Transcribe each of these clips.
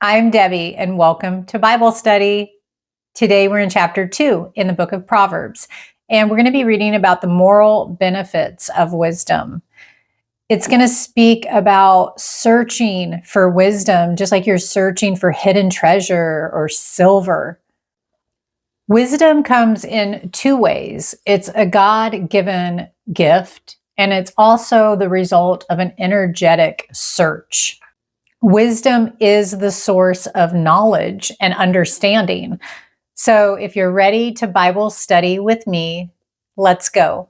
I'm Debbie, and welcome to Bible study. Today we're in chapter 2 in the book of Proverbs, and we're going to be reading about the moral benefits of wisdom. It's going to speak about searching for wisdom, just like you're searching for hidden treasure or silver. Wisdom comes in two ways. It's a God-given gift, and it's also the result of an energetic search. Wisdom is the source of knowledge and understanding. So if you're ready to Bible study with me, let's go.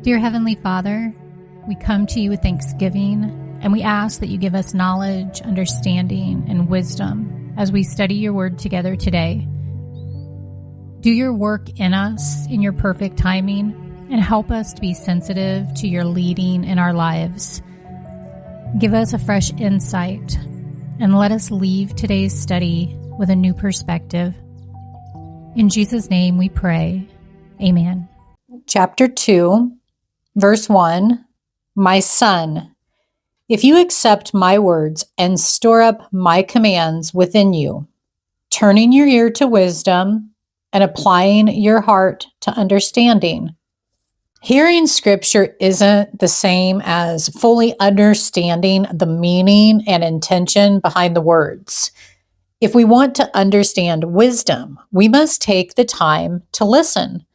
Dear Heavenly Father, we come to you with thanksgiving, and we ask that you give us knowledge, understanding, and wisdom as we study your word together today. Do your work in us in your perfect timing, and help us to be sensitive to your leading in our lives. Give us a fresh insight, and let us leave today's study with a new perspective. In Jesus' name we pray. Amen. Chapter 2, verse 1, My son, if you accept my words and store up my commands within you, turning your ear to wisdom and applying your heart to understanding. Hearing scripture isn't the same as fully understanding the meaning and intention behind the words. If we want to understand wisdom, we must take the time to listen.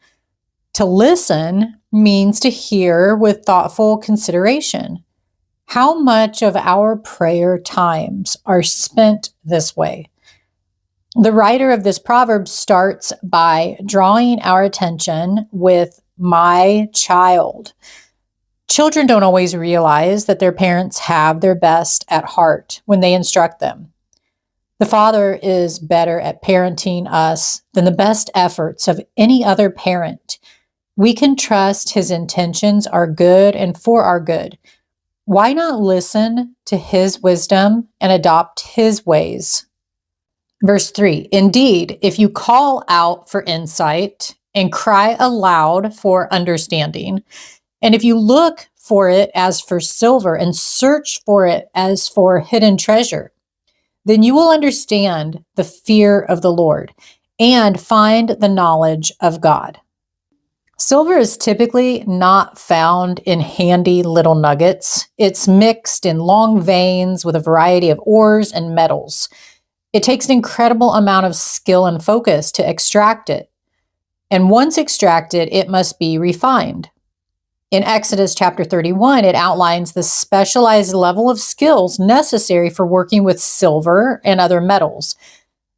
To listen means to hear with thoughtful consideration. How much of our prayer times are spent this way? The writer of this proverb starts by drawing our attention with my child. Children don't always realize that their parents have their best at heart when they instruct them. The Father is better at parenting us than the best efforts of any other parent. We can trust his intentions are good and for our good. Why not listen to his wisdom and adopt his ways? Verse 3, Indeed, if you call out for insight and cry aloud for understanding, and if you look for it as for silver and search for it as for hidden treasure, then you will understand the fear of the Lord and find the knowledge of God. Silver is typically not found in handy little nuggets. It's mixed in long veins with a variety of ores and metals. It takes an incredible amount of skill and focus to extract it. And once extracted, it must be refined. In Exodus chapter 31, it outlines the specialized level of skills necessary for working with silver and other metals.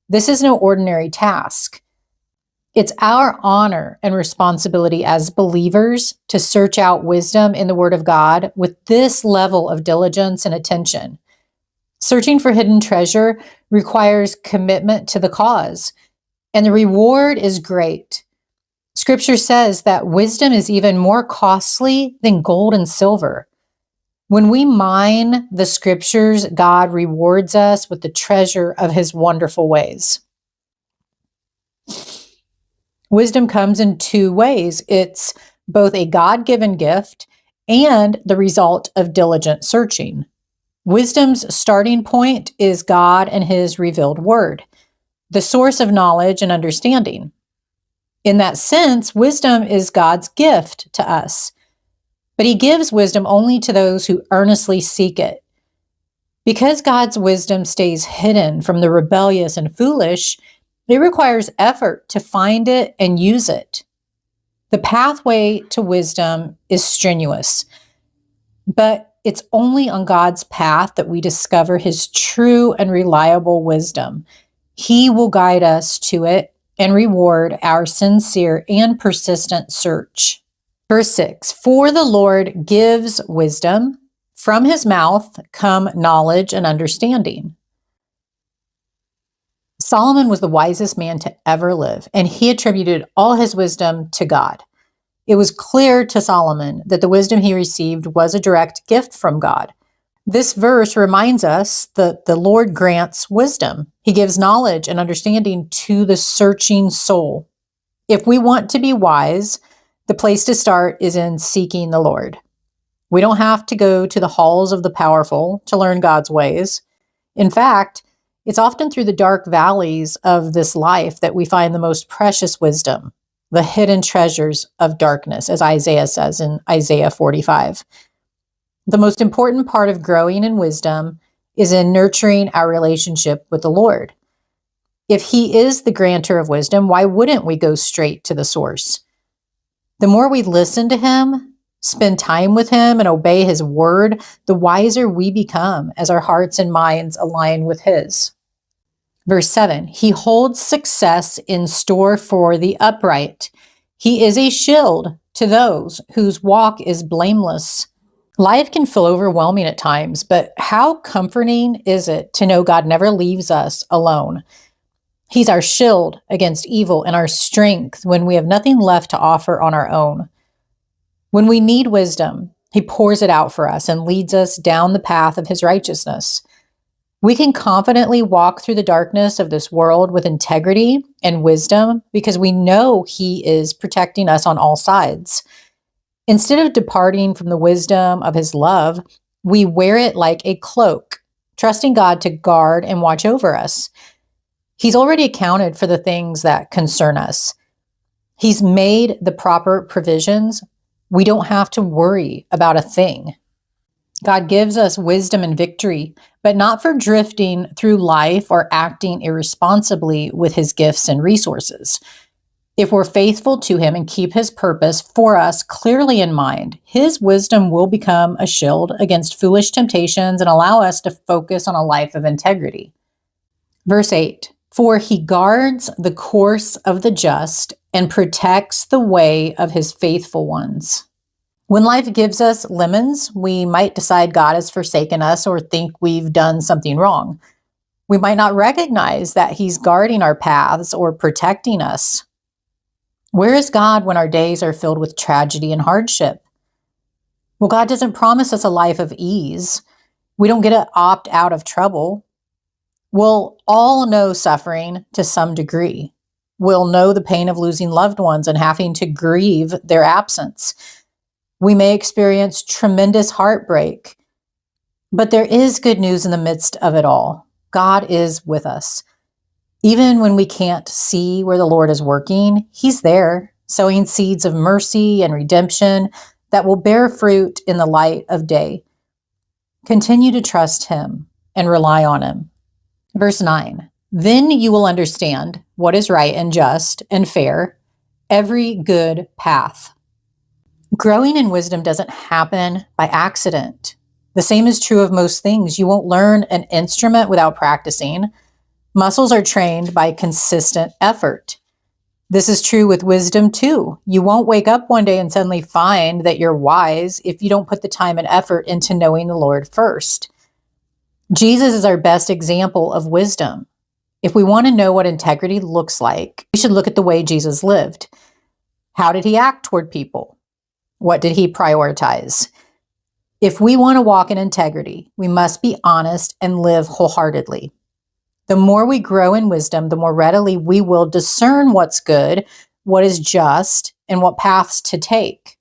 This is no ordinary task. It's our honor and responsibility as believers to search out wisdom in the Word of God with this level of diligence and attention. Searching for hidden treasure requires commitment to the cause, and the reward is great. Scripture says that wisdom is even more costly than gold and silver. When we mine the Scriptures, God rewards us with the treasure of his wonderful ways. Wisdom comes in two ways. It's both a God-given gift and the result of diligent searching. Wisdom's starting point is God and his revealed word, the source of knowledge and understanding. In that sense, wisdom is God's gift to us, but he gives wisdom only to those who earnestly seek it. Because God's wisdom stays hidden from the rebellious and foolish, it requires effort to find it and use it. The pathway to wisdom is strenuous, but it's only on God's path that we discover his true and reliable wisdom. He will guide us to it and reward our sincere and persistent search. Verse 6, For the Lord gives wisdom, from his mouth come knowledge and understanding. Solomon was the wisest man to ever live, and he attributed all his wisdom to God. It was clear to Solomon that the wisdom he received was a direct gift from God. This verse reminds us that the Lord grants wisdom. He gives knowledge and understanding to the searching soul. If we want to be wise, the place to start is in seeking the Lord. We don't have to go to the halls of the powerful to learn God's ways. In fact, it's often through the dark valleys of this life that we find the most precious wisdom, the hidden treasures of darkness, as Isaiah says in Isaiah 45. The most important part of growing in wisdom is in nurturing our relationship with the Lord. If He is the grantor of wisdom, why wouldn't we go straight to the source? The more we listen to Him, spend time with Him, and obey His word, the wiser we become as our hearts and minds align with His. Verse 7, He holds success in store for the upright. He is a shield to those whose walk is blameless. Life can feel overwhelming at times, but how comforting is it to know God never leaves us alone? He's our shield against evil and our strength when we have nothing left to offer on our own. When we need wisdom, He pours it out for us and leads us down the path of His righteousness. We can confidently walk through the darkness of this world with integrity and wisdom because we know He is protecting us on all sides. Instead of departing from the wisdom of His love, we wear it like a cloak, trusting God to guard and watch over us. He's already accounted for the things that concern us. He's made the proper provisions. We don't have to worry about a thing. God gives us wisdom and victory, but not for drifting through life or acting irresponsibly with His gifts and resources. If we're faithful to Him and keep His purpose for us clearly in mind, His wisdom will become a shield against foolish temptations and allow us to focus on a life of integrity. Verse 8, For He guards the course of the just and protects the way of His faithful ones. When life gives us lemons, we might decide God has forsaken us or think we've done something wrong. We might not recognize that He's guarding our paths or protecting us. Where is God when our days are filled with tragedy and hardship? Well, God doesn't promise us a life of ease. We don't get to opt out of trouble. We'll all know suffering to some degree. We'll know the pain of losing loved ones and having to grieve their absence. We may experience tremendous heartbreak, but there is good news in the midst of it all. God is with us. Even when we can't see where the Lord is working, He's there, sowing seeds of mercy and redemption that will bear fruit in the light of day. Continue to trust Him and rely on Him. Verse 9, Then you will understand what is right and just and fair, every good path. Growing in wisdom doesn't happen by accident. The same is true of most things. You won't learn an instrument without practicing. Muscles are trained by consistent effort. This is true with wisdom too. You won't wake up one day and suddenly find that you're wise if you don't put the time and effort into knowing the Lord first. Jesus is our best example of wisdom. If we want to know what integrity looks like, we should look at the way Jesus lived. How did He act toward people? What did He prioritize? If we want to walk in integrity, we must be honest and live wholeheartedly. The more we grow in wisdom, the more readily we will discern what's good, what is just, and what paths to take.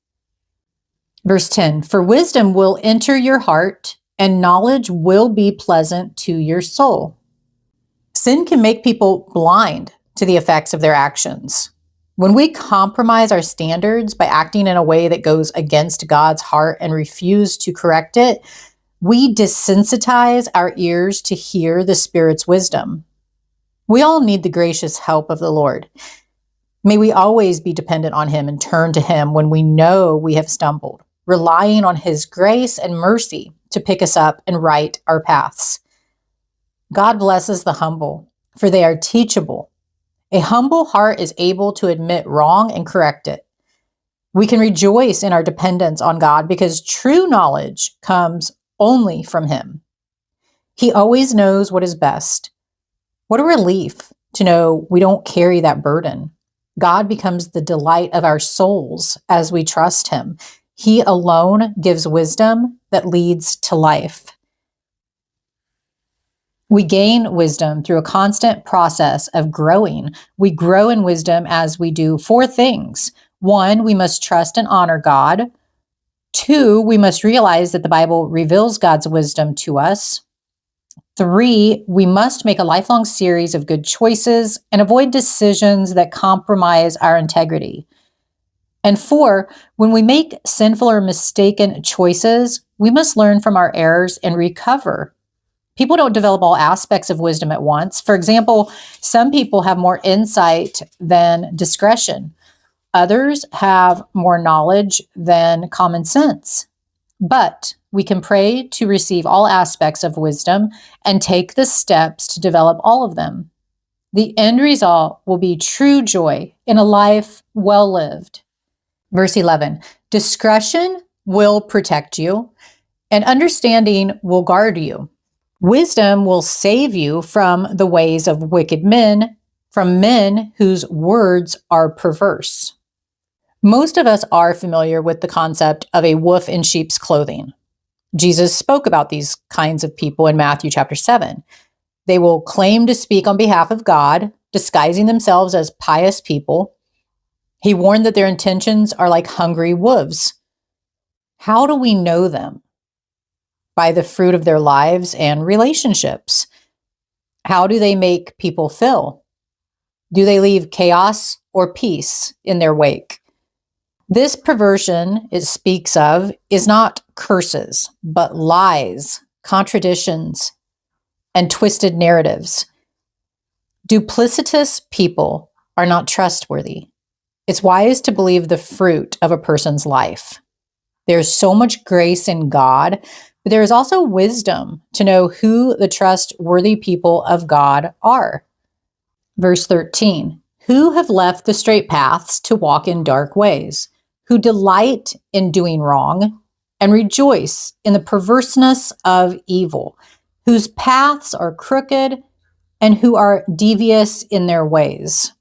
Verse 10, For wisdom will enter your heart, and knowledge will be pleasant to your soul. Sin can make people blind to the effects of their actions. When we compromise our standards by acting in a way that goes against God's heart and refuse to correct it, we desensitize our ears to hear the Spirit's wisdom. We all need the gracious help of the Lord. May we always be dependent on Him and turn to Him when we know we have stumbled, relying on His grace and mercy to pick us up and right our paths. God blesses the humble, for they are teachable. A humble heart is able to admit wrong and correct it. We can rejoice in our dependence on God because true knowledge comes only from Him. He always knows what is best. What a relief to know we don't carry that burden. God becomes the delight of our souls as we trust Him. He alone gives wisdom that leads to life. We gain wisdom through a constant process of growing. We grow in wisdom as we do 4 things. 1, we must trust and honor God. 2, we must realize that the Bible reveals God's wisdom to us. 3, we must make a lifelong series of good choices and avoid decisions that compromise our integrity. And 4, when we make sinful or mistaken choices, we must learn from our errors and recover. People don't develop all aspects of wisdom at once. For example, some people have more insight than discretion. Others have more knowledge than common sense. But we can pray to receive all aspects of wisdom and take the steps to develop all of them. The end result will be true joy in a life well lived. Verse 11, discretion will protect you, and understanding will guard you. Wisdom will save you from the ways of wicked men, from men whose words are perverse. Most of us are familiar with the concept of a wolf in sheep's clothing. Jesus spoke about these kinds of people in Matthew chapter 7. They will claim to speak on behalf of God, disguising themselves as pious people. He warned that their intentions are like hungry wolves. How do we know them? By the fruit of their lives and relationships. How do they make people feel? Do they leave chaos or peace in their wake? This perversion it speaks of is not curses, but lies, contradictions, and twisted narratives. Duplicitous people are not trustworthy. It's wise to believe the fruit of a person's life. There's so much grace in God, but there is also wisdom to know who the trustworthy people of God are. Verse 13, who have left the straight paths to walk in dark ways, who delight in doing wrong and rejoice in the perverseness of evil, whose paths are crooked and who are devious in their ways.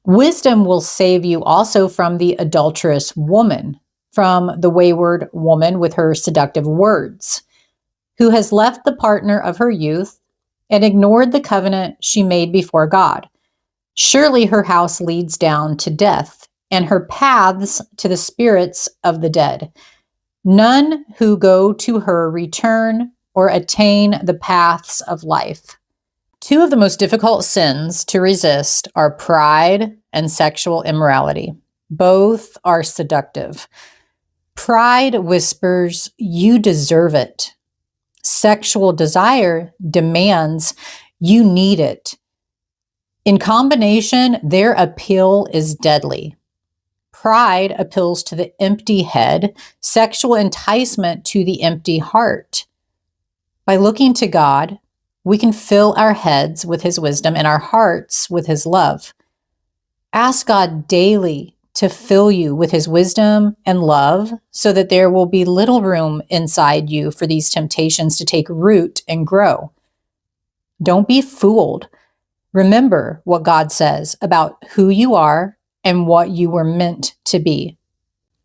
Wisdom will save you also from the adulterous woman, from the wayward woman with her seductive words, who has left the partner of her youth and ignored the covenant she made before God. Surely her house leads down to death, and her paths to the spirits of the dead. None who go to her return or attain the paths of life. 2 of the most difficult sins to resist are pride and sexual immorality. Both are seductive. Pride whispers, you deserve it. Sexual desire demands, you need it. In combination, their appeal is deadly. Pride appeals to the empty head, sexual enticement to the empty heart. By looking to God, we can fill our heads with His wisdom and our hearts with His love. Ask God daily to fill you with His wisdom and love so that there will be little room inside you for these temptations to take root and grow. Don't be fooled. Remember what God says about who you are and what you were meant to be.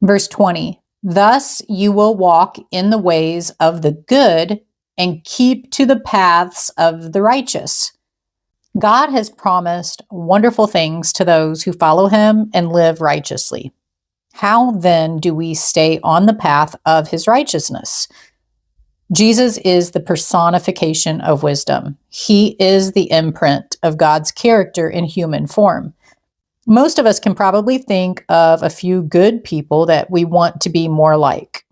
Verse 20, thus you will walk in the ways of the good and keep to the paths of the righteous. God has promised wonderful things to those who follow Him and live righteously. How then do we stay on the path of His righteousness? Jesus is the personification of wisdom. He is the imprint of God's character in human form. Most of us can probably think of a few good people that we want to be more like.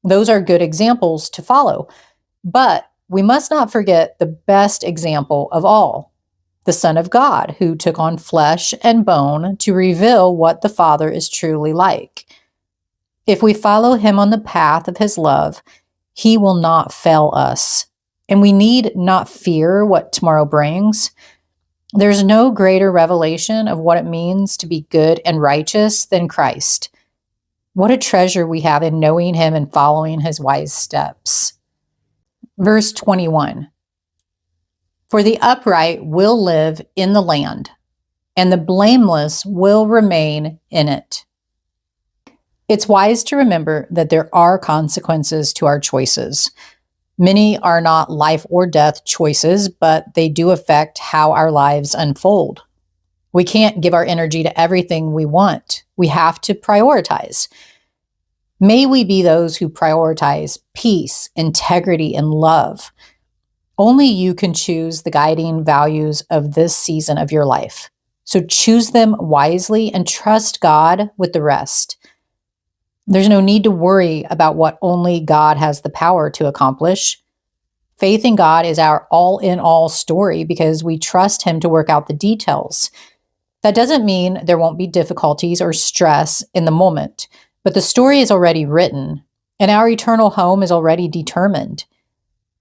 Those are good examples to follow. But we must not forget the best example of all, the Son of God, who took on flesh and bone to reveal what the Father is truly like. If we follow Him on the path of His love, He will not fail us, and we need not fear what tomorrow brings. There's no greater revelation of what it means to be good and righteous than Christ. What a treasure we have in knowing Him and following His wise steps. Verse 21, for the upright will live in the land, and the blameless will remain in it. It's wise to remember that there are consequences to our choices. Many are not life or death choices, but they do affect how our lives unfold. We can't give our energy to everything we want. We have to prioritize. May we be those who prioritize peace, integrity, and love. Only you can choose the guiding values of this season of your life. So choose them wisely and trust God with the rest. There's no need to worry about what only God has the power to accomplish. Faith in God is our all-in-all story because we trust Him to work out the details. That doesn't mean there won't be difficulties or stress in the moment, but the story is already written, and our eternal home is already determined.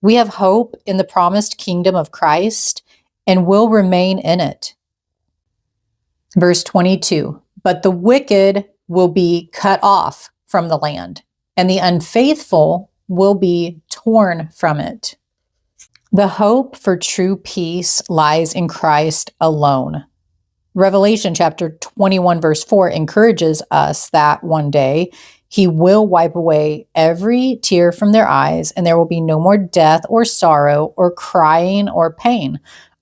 We have hope in the promised kingdom of Christ and will remain in it. Verse 22, but the wicked will be cut off from the land, and the unfaithful will be torn from it. The hope for true peace lies in Christ alone. Revelation chapter 21, verse 4 encourages us that one day He will wipe away every tear from their eyes, and there will be no more death or sorrow or crying or pain.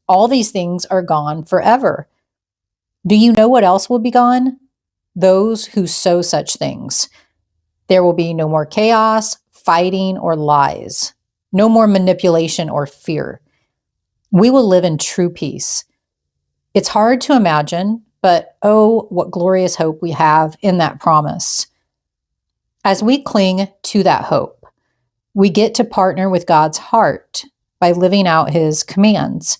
All these things are gone forever. Do you know what else will be gone? Those who sow such things. There will be no more chaos, fighting, or lies. No more manipulation or fear. We will live in true peace. It's hard to imagine, but oh, what glorious hope we have in that promise. As we cling to that hope, we get to partner with God's heart by living out His commands.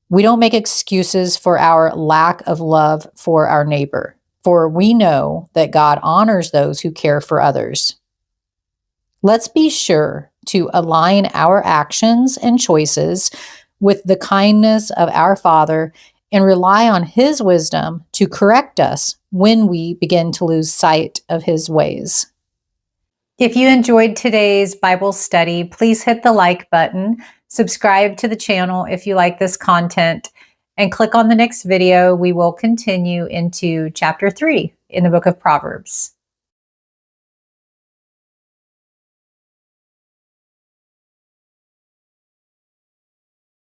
We don't make excuses for our lack of love for our neighbor, for we know that God honors those who care for others. Let's be sure to align our actions and choices with the kindness of our Father and rely on His wisdom to correct us when we begin to lose sight of His ways. If you enjoyed today's Bible study, please hit the like button, subscribe to the channel if you like this content, and click on the next video. We will continue into chapter 3 in the book of Proverbs.